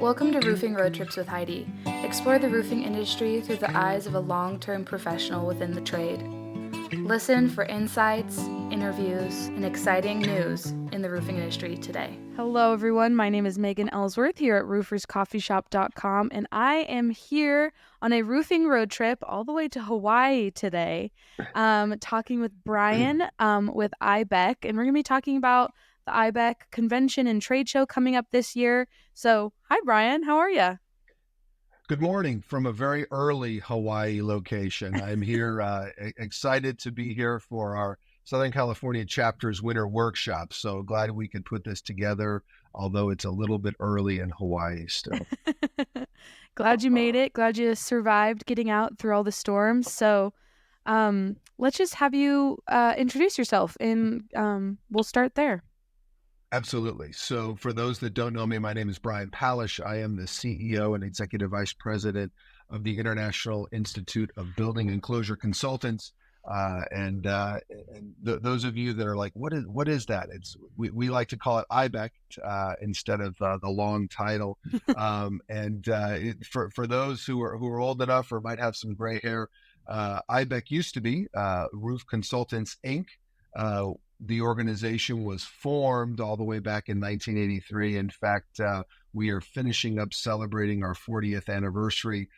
Welcome to Roofing Road Trips with Heidi. Explore the roofing industry through the eyes of a long-term professional within the trade. Listen for insights, interviews, and exciting news in the roofing industry today. Hello, everyone. My name is Megan Ellsworth here at rooferscoffeeshop.com, and I am here on a roofing road trip all the way to Hawaii today, talking with Brian with IIBEC, and we're going to be talking about the IIBEC convention and trade show coming up this year. So, hi, Brian. How are you? Good morning from a very early Hawaii location. I'm here excited to be here for our Southern California chapter's winter workshop. So glad we could put this together, although it's a little bit early in Hawaii still. Glad you made it. Glad you survived getting out through all the storms. So let's just have you introduce yourself, and we'll start there. Absolutely. So for those that don't know me, my name is Brian Pallasch. I am the CEO and Executive Vice President of the International Institute of Building Enclosure Consultants. Those of you that are like, what is that? We like to call it IIBEC instead of the long title. For those who are old enough or might have some gray hair, IIBEC used to be Roof Consultants Inc. The organization was formed all the way back in 1983. In fact, we are finishing up celebrating our 40th anniversary.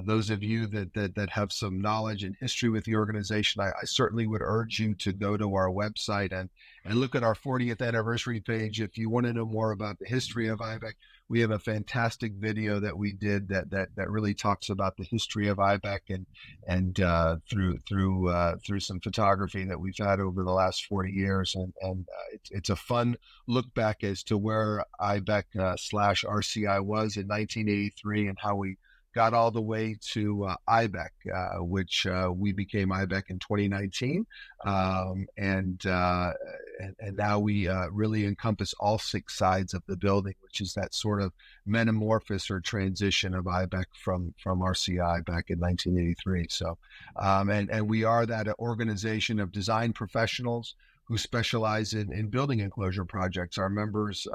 Those of you that have some knowledge and history with the organization, I certainly would urge you to go to our website and look at our 40th anniversary page. If you want to know more about the history of IIBEC, we have a fantastic video that we did that really talks about the history of IIBEC and through some photography that we've had over the last 40 years. It's a fun look back as to where IIBEC / RCI was in 1983 and how we got all the way to IIBEC, which we became IIBEC in 2019. And now we really encompass all 6 sides of the building, which is that sort of metamorphosis or transition of IIBEC from RCI back in 1983. So, and we are that organization of design professionals who specialize in building enclosure projects. Our members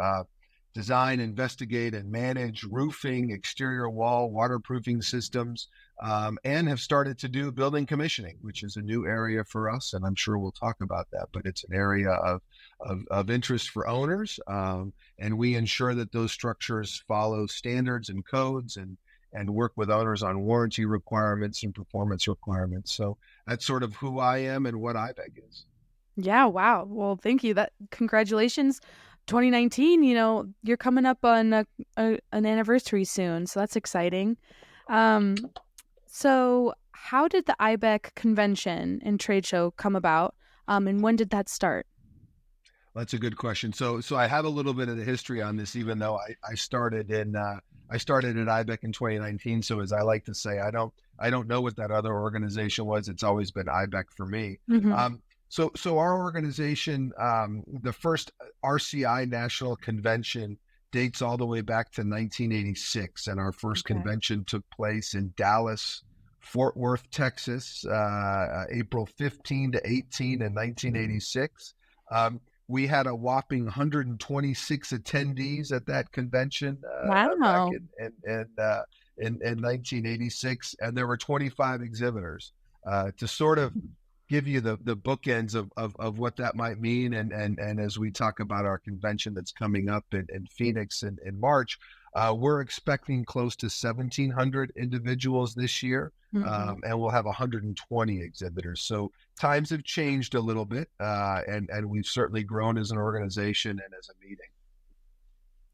design, investigate, and manage roofing, exterior wall, waterproofing systems, and have started to do building commissioning, which is a new area for us. And I'm sure we'll talk about that, but it's an area of interest for owners. And we ensure that those structures follow standards and codes and work with owners on warranty requirements and performance requirements. So that's sort of who I am and what IIBEC is. Yeah, wow. Well, thank you. Congratulations. 2019, you're coming up on an anniversary soon, so that's exciting. So how did the IIBEC convention and trade show come about, and when did that start? That's a good question. So I have a little bit of the history on this, even though I started at IIBEC in 2019. So as I like to say, I don't know what that other organization was. It's always been IIBEC for me. Mm-hmm. So our organization, the first RCI National Convention dates all the way back to 1986, and our first convention took place in Dallas, Fort Worth, Texas, April 15 to 18 in 1986. We had a whopping 126 attendees at that convention back in 1986, and there were 25 exhibitors. To sort of give you the bookends of what that might mean. And as we talk about our convention that's coming up in Phoenix in March, we're expecting close to 1,700 individuals this year, and we'll have 120 exhibitors. So times have changed a little bit, and we've certainly grown as an organization and as a meeting.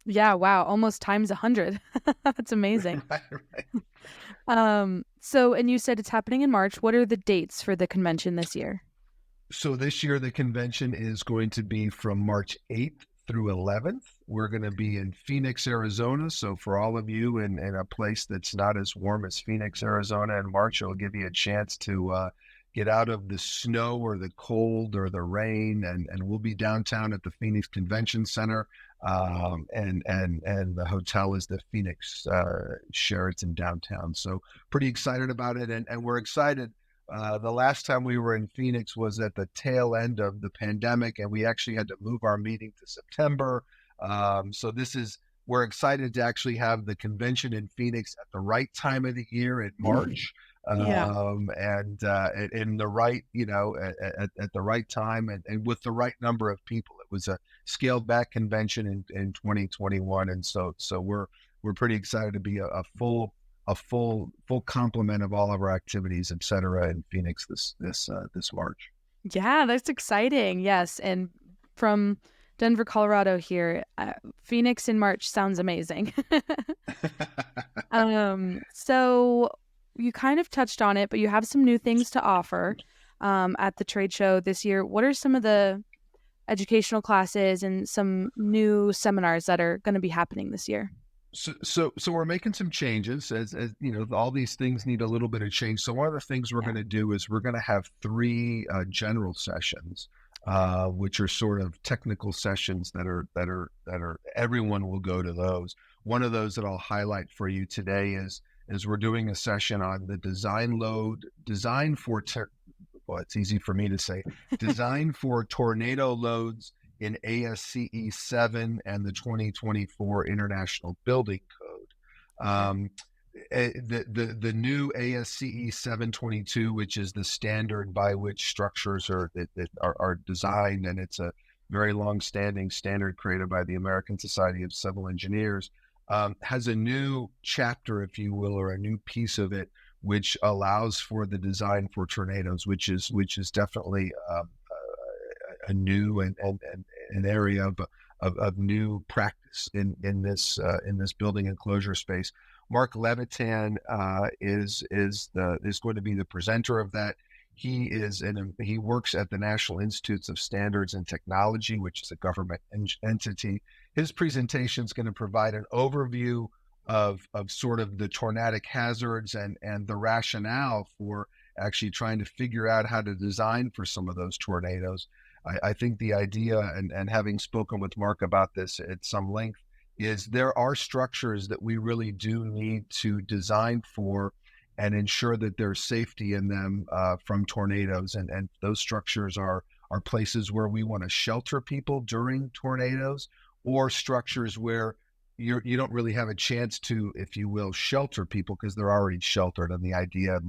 Yeah, wow, almost times 100. That's amazing. Right. So, and you said it's happening in March. What are the dates for the convention this year? So this year, the convention is going to be from March 8th through 11th. We're going to be in Phoenix, Arizona. So for all of you in a place that's not as warm as Phoenix, Arizona in March, it'll give you a chance to get out of the snow or the cold or the rain. And we'll be downtown at the Phoenix Convention Center. And the hotel is the Phoenix Sheraton downtown. So pretty excited about it. And we're excited. The last time we were in Phoenix was at the tail end of the pandemic, and we actually had to move our meeting to September. So this is we're excited to actually have the convention in Phoenix at the right time of the year in March. Yeah. And in the right, at the right time and with the right number of people. It was a scaled back convention in 2021, and so we're pretty excited to be a full complement of all of our activities, et cetera, in Phoenix this March. Yeah, that's exciting. Yes, and from Denver, Colorado here, Phoenix in March sounds amazing. So you kind of touched on it, but you have some new things to offer at the trade show this year. What are some of the educational classes and some new seminars that are going to be happening this year? So we're making some changes as all these things need a little bit of change. So one of the things we're going to do is we're going to have 3 general sessions, which are sort of technical sessions that are everyone will go to those. One of those that I'll highlight for you today is we're doing a session on the design for it's easy for me to say, design for tornado loads in ASCE 7 and the 2024 International Building Code. The new ASCE 722, which is the standard by which structures are designed, and it's a very long-standing standard created by the American Society of Civil Engineers, has a new chapter, if you will, or a new piece of it, which allows for the design for tornadoes, which is definitely a new and an area of new practice in this building enclosure space. Mark Levitan is going to be the presenter of that. He works at the National Institutes of Standards and Technology, which is a government entity. His presentation is going to provide an overview of sort of the tornadic hazards and the rationale for actually trying to figure out how to design for some of those tornadoes. I think the idea, and having spoken with Mark about this at some length, is there are structures that we really do need to design for and ensure that there's safety in them from tornadoes. And those structures are places where we want to shelter people during tornadoes, or structures where you don't really have a chance to, if you will, shelter people because they're already sheltered. And the idea,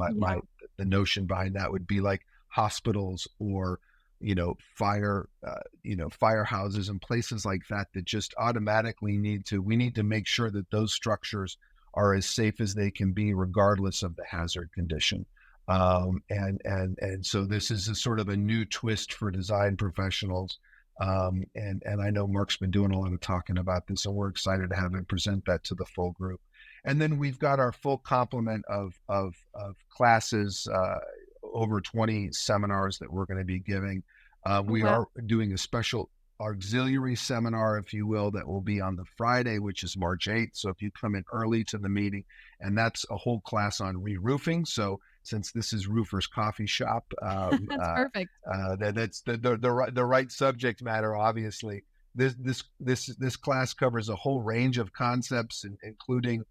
the notion behind that would be like hospitals or firehouses and places like that just automatically we need to make sure that those structures are as safe as they can be, regardless of the hazard condition. And so this is a sort of a new twist for design professionals. And I know Mark's been doing a lot of talking about this, and we're excited to have him present that to the full group. And then we've got our full complement of classes, over 20 seminars that we're going to be giving. We are doing a special auxiliary seminar, if you will, that will be on the Friday, which is March 8th. So if you come in early to the meeting, and that's a whole class on re-roofing. So since this is Roofer's Coffee Shop, that's perfect. That's the right subject matter. Obviously, this class covers a whole range of concepts, including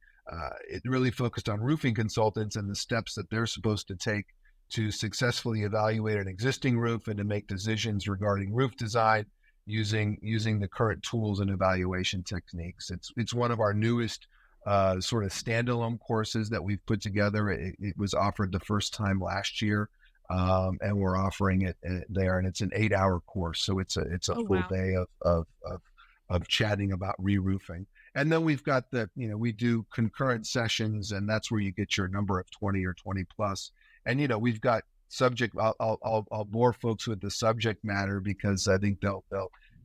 it really focused on roofing consultants and the steps that they're supposed to take to successfully evaluate an existing roof and to make decisions regarding roof design using the current tools and evaluation techniques. It's one of our newest sort of standalone courses that we've put together. It was offered the first time last year, and we're offering it there, and it's an 8-hour course. So it's a full day of chatting about re-roofing. And then we've got we do concurrent sessions, and that's where you get your number of 20 or 20 plus. And, we've got I'll bore folks with the subject matter because I think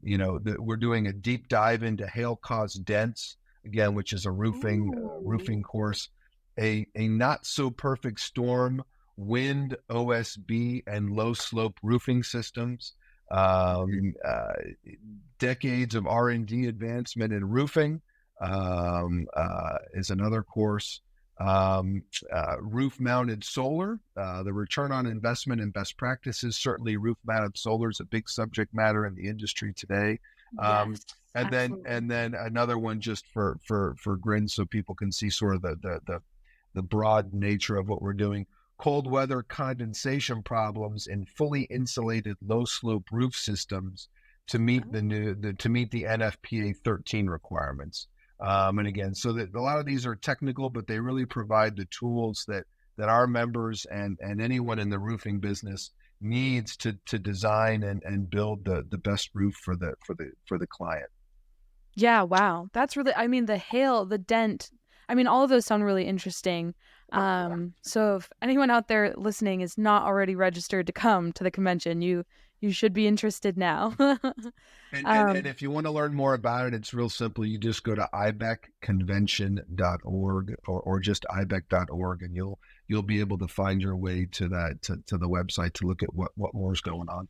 we're doing a deep dive into hail caused dents, again, which is a roofing course, a not so perfect storm, wind, OSB, and low slope roofing systems, decades of R&D advancement in roofing is another course. Roof mounted solar, the return on investment and best practices. Certainly roof mounted solar is a big subject matter in the industry today. And then another one just for grins, so people can see sort of the broad nature of what we're doing. Cold weather condensation problems in fully insulated low slope roof systems to meet the NFPA 13 requirements. And again, so that a lot of these are technical, but they really provide the tools that our members and anyone in the roofing business needs to design and build the best roof for the client. Yeah, wow. That's really, I mean, the hail, the dent, I mean, all of those sound really interesting. So if anyone out there listening is not already registered to come to the convention, you should be interested now. And if you want to learn more about it, it's real simple. You just go to ibecconvention.org or just ibec.org, and you'll be able to find your way to that to the website to look at what more is going on.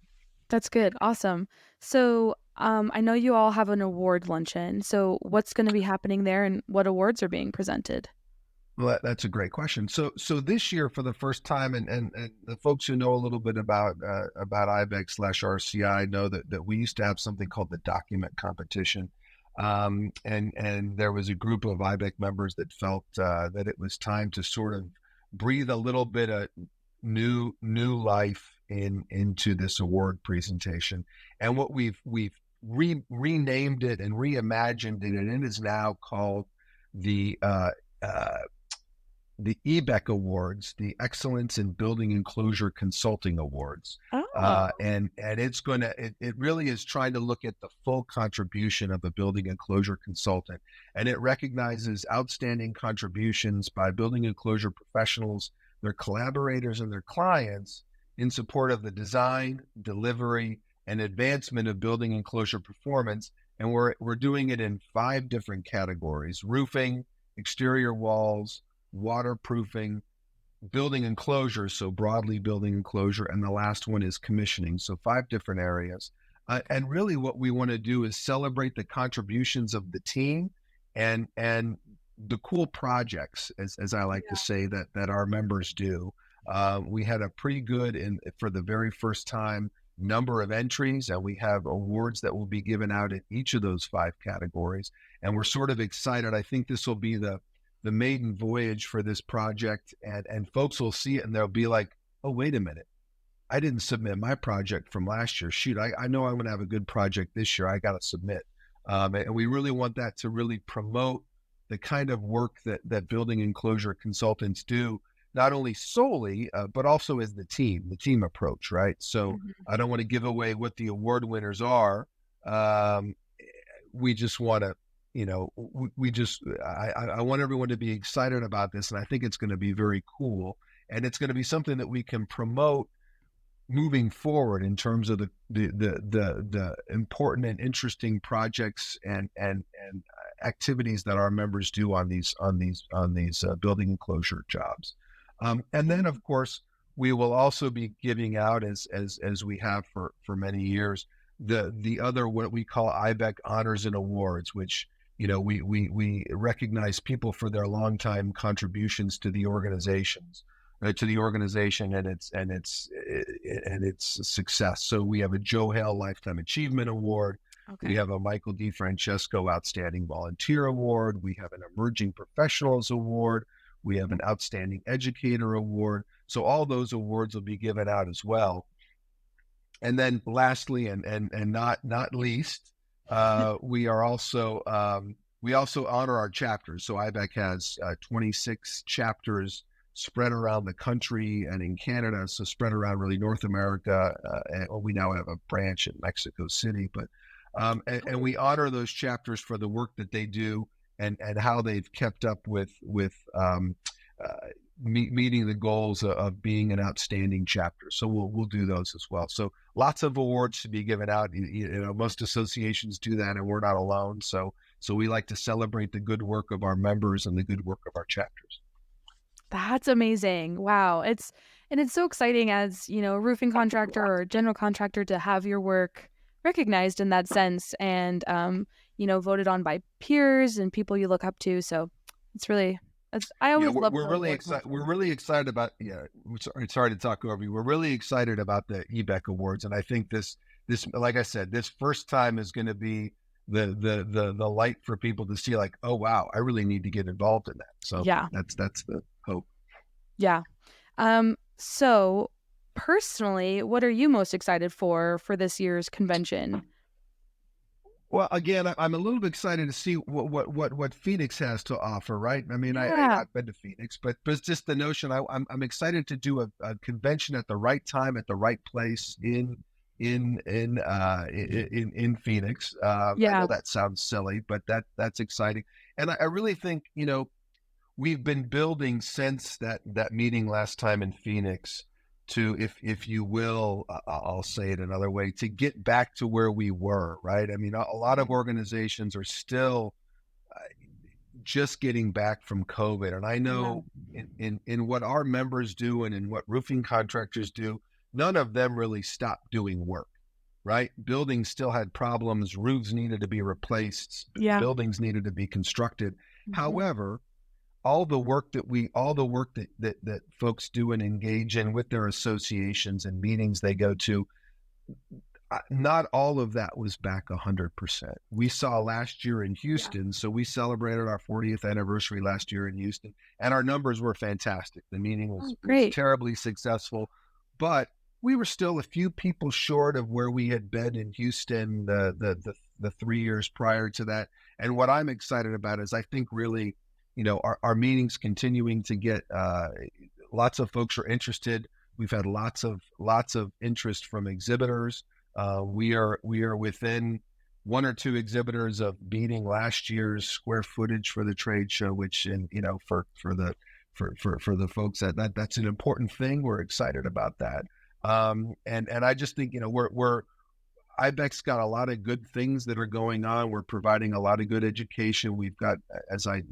That's good. Awesome. So I know you all have an award luncheon. So what's going to be happening there and what awards are being presented? Well, that's a great question. So this year, for the first time, and the folks who know a little bit about IBEC/RCI know that we used to have something called the document competition, and there was a group of IBEC members that felt that it was time to sort of breathe a little bit of new life into this award presentation, and what we've renamed it and reimagined it, and it is now called the IIBEC Awards, the Excellence in Building Enclosure Consulting Awards. And it really is trying to look at the full contribution of a building enclosure consultant. And it recognizes outstanding contributions by building enclosure professionals, their collaborators, and their clients in support of the design, delivery, and advancement of building enclosure performance. And we're doing it in 5 different categories: roofing, exterior walls, waterproofing, building enclosure, so broadly building enclosure, and the last one is commissioning. So 5 different areas. And really what we want to do is celebrate the contributions of the team and the cool projects, as I like to say, that our members do. We had a pretty good, for the very first time, number of entries, and we have awards that will be given out in each of those 5 categories. And we're sort of excited. I think this will be the maiden voyage for this project, and folks will see it and they'll be like, oh, wait a minute, I didn't submit my project from last year. Shoot, I know I'm going to have a good project this year. I got to submit. And we really want that to really promote the kind of work that building enclosure consultants do, not only solely, but also as the team approach, right? So I don't want to give away what the award winners are. We just want to, I want everyone to be excited about this, and I think it's going to be very cool, and it's going to be something that we can promote moving forward in terms of the important and interesting projects and activities that our members do on these building enclosure jobs. And then, of course, we will also be giving out, as we have for many years, the other, what we call IBEC Honors and Awards, which we recognize people for their longtime contributions to the organization and its success. So we have a Joe Hale Lifetime Achievement Award. Okay. We have a Michael DiFrancesco Outstanding Volunteer Award. We have an Emerging Professionals Award. We have an Outstanding Educator Award. So all those awards will be given out as well. And then lastly, and not least, we also honor our chapters. So IBEC has 26 chapters spread around the country and in Canada, so spread around really North America. And we now have a branch in Mexico City. But and we honor those chapters for the work that they do and how they've kept up with meeting the goals of being an outstanding chapter. So we'll do those as well. So lots of awards to be given out. Most associations do that, and we're not alone. So we like to celebrate the good work of our members and the good work of our chapters. That's amazing. Wow. It's so exciting as, a roofing contractor or general contractor to have your work recognized in that sense and, voted on by peers and people you look up to. So it's really, I always love. We're really excited. We're really excited about. Sorry to talk over you. We're really excited about the IIBEC Awards, and I think this, like I said, this first time is going to be the light for people to see, like, oh wow, I really need to get involved in that. So yeah, that's the hope. Yeah. So personally, what are you most excited for this year's convention? Well, again, I'm a little bit excited to see what Phoenix has to offer, right? I mean, Yeah. I've been to Phoenix, but it's just the notion. I'm excited to do a convention at the right time, at the right place in Phoenix. I Yeah. know that sounds silly, but that's exciting, and I really think we've been building since that meeting last time in Phoenix to, if you will, I'll say it another way, to get back to where we were, right? I mean, a lot of organizations are still just getting back from COVID, and I Yeah. know in what our members do and in what roofing contractors do, none of them really stopped doing work, right? Buildings still had problems, roofs needed to be replaced, Yeah. buildings needed to be constructed. Mhm. However, all the work that folks do and engage in with their associations and meetings they go to, not all of that was back 100%. We saw last year in Yeah. Houston, so we celebrated our 40th anniversary last year in Houston, and our numbers were fantastic. The meeting Oh, was great. terribly successful, but we were still a few people short of where we had been in Houston the 3 years prior to that. And what I'm excited about is, I think, really, our meetings continuing to get lots of folks are interested. We've had lots of interest from exhibitors. We are within one or two exhibitors of beating last year's square footage for the trade show, which, and for the folks that's an important thing. We're excited about that. And I just think, we're IBEC's got a lot of good things that are going on. We're providing a lot of good education. We've got, as I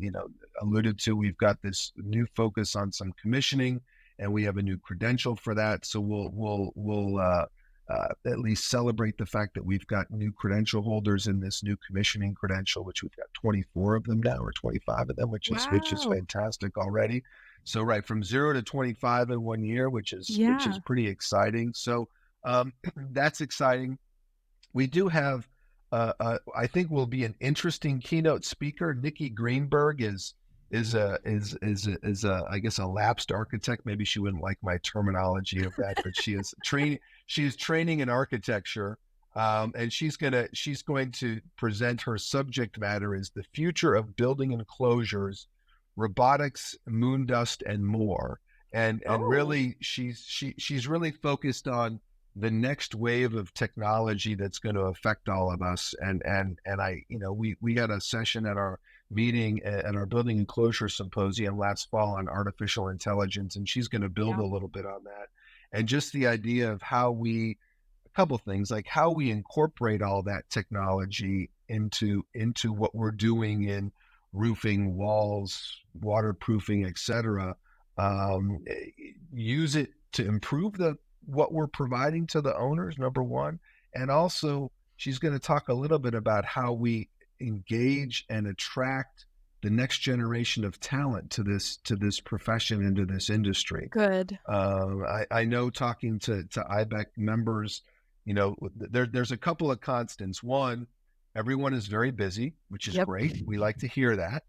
alluded to, we've got this new focus on some commissioning, and we have a new credential for that. So we'll at least celebrate the fact that we've got new credential holders in this new commissioning credential, which we've got 24 of them now, or 25 of them, which is Wow. fantastic already. So right from 0 to 25 in 1 year, which is Yeah. pretty exciting. So that's exciting. We do have, I think, will be an interesting keynote speaker. Nikki Greenberg is I guess, a lapsed architect. Maybe she wouldn't like my terminology of that, but she's training in architecture, and she's going to present. Her subject matter is the future of building enclosures, robotics, moon dust, and more. And Oh, really, she's really focused on the next wave of technology that's going to affect all of us. And we had a session at our meeting at our building enclosure symposium last fall on artificial intelligence, and she's going to build yeah. a little bit on that. And just the idea of a couple of things, like how we incorporate all that technology into what we're doing in roofing, walls, waterproofing, etc. Use it to improve what we're providing to the owners, number one. And also, she's going to talk a little bit about how we engage and attract the next generation of talent to this profession, into this industry. Good. I know, talking to IBEC members, there's a couple of constants. One, everyone is very busy, which is Yep. great. We like to hear that,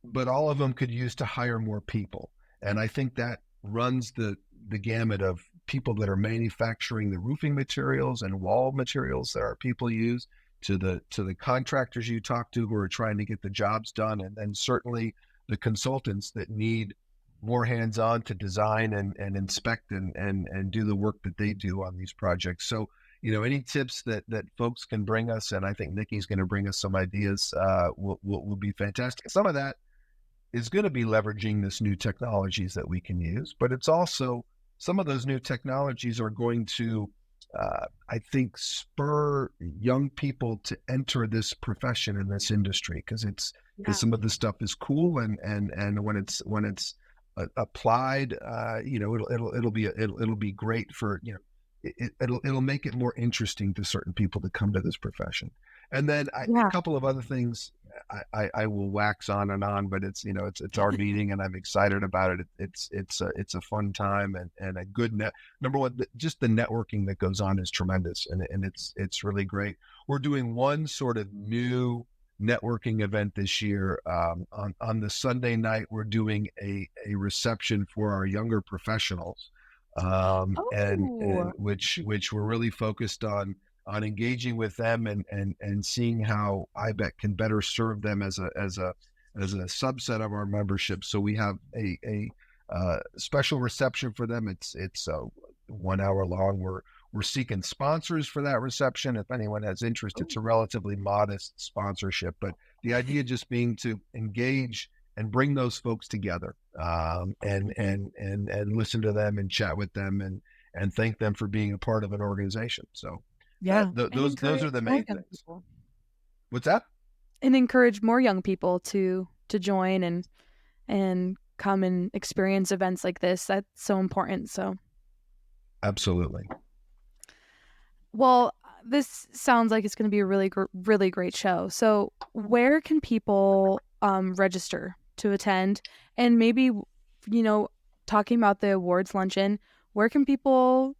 but all of them could use to hire more people. And I think that runs the gamut of people that are manufacturing the roofing materials and wall materials that our people use, to the contractors you talk to who are trying to get the jobs done, and then certainly the consultants that need more hands-on to design and inspect and do the work that they do on these projects. So, any tips that folks can bring us, and I think Nikki's going to bring us some ideas, will be fantastic. Some of that is going to be leveraging this new technologies that we can use, but it's also, some of those new technologies are going to, I think, spur young people to enter this profession in this industry, because Yeah. some of the stuff is cool, and when it's applied, it'll be great for, it'll make it more interesting to certain people to come to this profession. And then a Yeah. couple of other things, I will wax on and on, but it's our meeting, and I'm excited about it. It's a fun time, and a good number one. Just the networking that goes on is tremendous, and it's really great. We're doing one sort of new networking event this year. On the Sunday night, we're doing a reception for our younger professionals, and Oh. which we're really focused on on engaging with them and seeing how IBEC can better serve them as a subset of our membership. So we have a special reception for them. It's 1 hour long. We're seeking sponsors for that reception. If anyone has interest, it's a relatively modest sponsorship, but the idea just being to engage and bring those folks together, and listen to them and chat with them and thank them for being a part of an organization. So those are the main things. People. What's that? And encourage more young people to join and come and experience events like this. That's so important. So absolutely. Well, this sounds like it's going to be a really great show. So where can people register to attend? And maybe, talking about the awards luncheon, where can people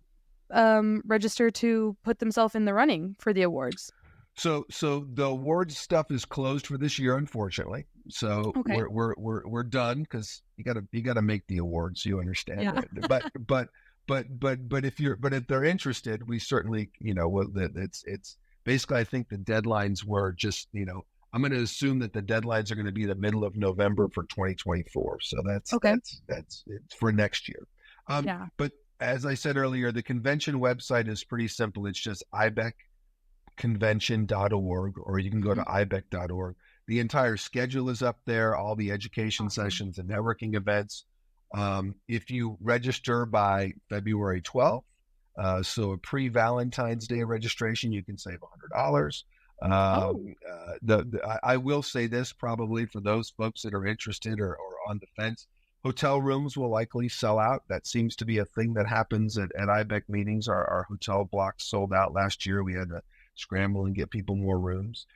register to put themselves in the running for the awards? So the awards stuff is closed for this year, unfortunately. So okay. we're done, because you gotta make the awards, you understand. Yeah. But if they're interested, we certainly, it's basically, I think the deadlines were just, I'm going to assume that the deadlines are going to be the middle of November for 2024. So that's for next year. But as I said earlier, the convention website is pretty simple. It's just ibecconvention.org, or you can go to ibec.org. The entire schedule is up there, all the education sessions and networking events. If you register by February 12th, so a pre-Valentine's Day registration, you can save $100. I will say this, probably for those folks that are interested or on the fence, hotel rooms will likely sell out. That seems to be a thing that happens at IBEC meetings. Our hotel blocks sold out last year. We had to scramble and get people more rooms.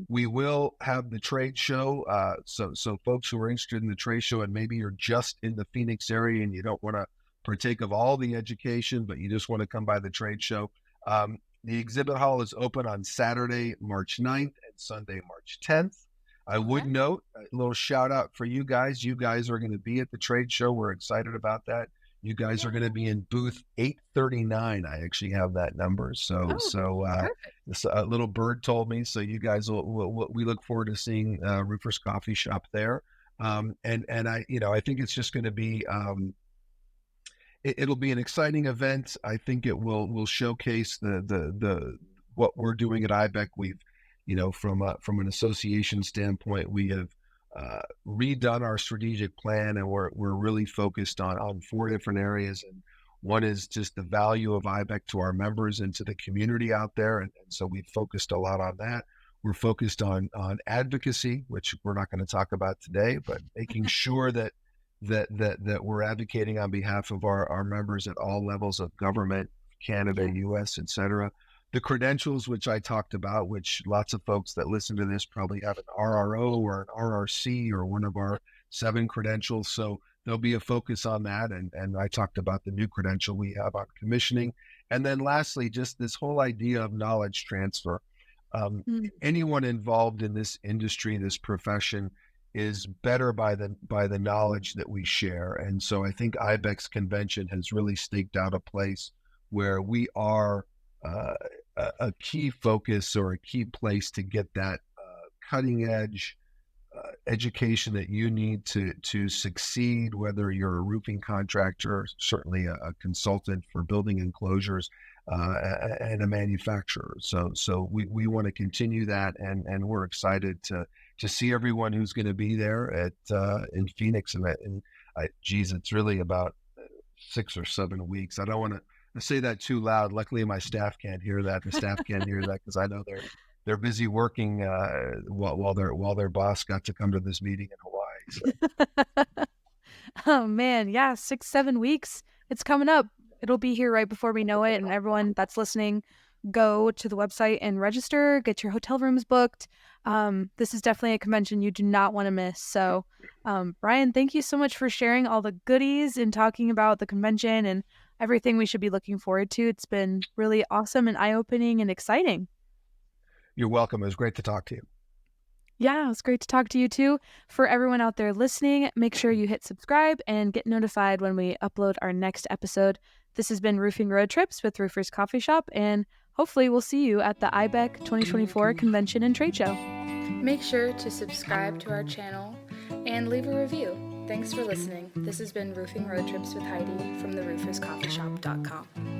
We will have the trade show. So folks who are interested in the trade show, and maybe you're just in the Phoenix area and you don't want to partake of all the education, but you just want to come by the trade show. The exhibit hall is open on Saturday, March 9th and Sunday, March 10th. I would note a little shout out for you guys. You guys are going to be at the trade show. We're excited about that. You guys are going to be in booth 839. I actually have that number. So a little bird told me. So you guys we look forward to seeing Roofer's Coffee Shop there. And I think it's just going to be, it'll be an exciting event. I think it will showcase the what we're doing at IBEC. We've, from an association standpoint, we have redone our strategic plan, and we're really focused on 4 different areas. And one is just the value of IBEC to our members and to the community out there. And so we've focused a lot on that. We're focused on advocacy, which we're not going to talk about today, but making sure that we're advocating on behalf of our members at all levels of government, Canada, US, et cetera. The credentials, which I talked about, which lots of folks that listen to this probably have an RRO or an RRC or one of our 7 credentials. So there'll be a focus on that. And I talked about the new credential we have on commissioning. And then lastly, just this whole idea of knowledge transfer. Anyone involved in this industry, this profession, is better by the knowledge that we share. And so I think IBEC's convention has really staked out a place where we are a key focus or a key place to get that cutting edge education that you need to succeed, whether you're a roofing contractor, certainly a consultant for building enclosures, and a manufacturer. So we want to continue that, and we're excited to see everyone who's going to be there in Phoenix. And it's really about 6 or 7 weeks. I don't want to say that too loud. Luckily, my staff can't hear that. The staff can't hear that because I know they're busy working while their boss got to come to this meeting in Hawaii. So. Oh man, yeah, 6-7 weeks. It's coming up. It'll be here right before we know it. And everyone that's listening, go to the website and register. Get your hotel rooms booked. This is definitely a convention you do not want to miss. So, Brian, thank you so much for sharing all the goodies and talking about the convention and everything we should be looking forward to. It's been really awesome and eye-opening and exciting. You're welcome. It was great to talk to you. Yeah, it was great to talk to you too. For everyone out there listening, make sure you hit subscribe and get notified when we upload our next episode. This has been Roofing Road Trips with Roofer's Coffee Shop, and hopefully we'll see you at the IIBEC 2024 convention and trade show. Make sure to subscribe to our channel and leave a review. Thanks for listening. This has been Roofing Road Trips with Heidi from therooferscoffeeshop.com.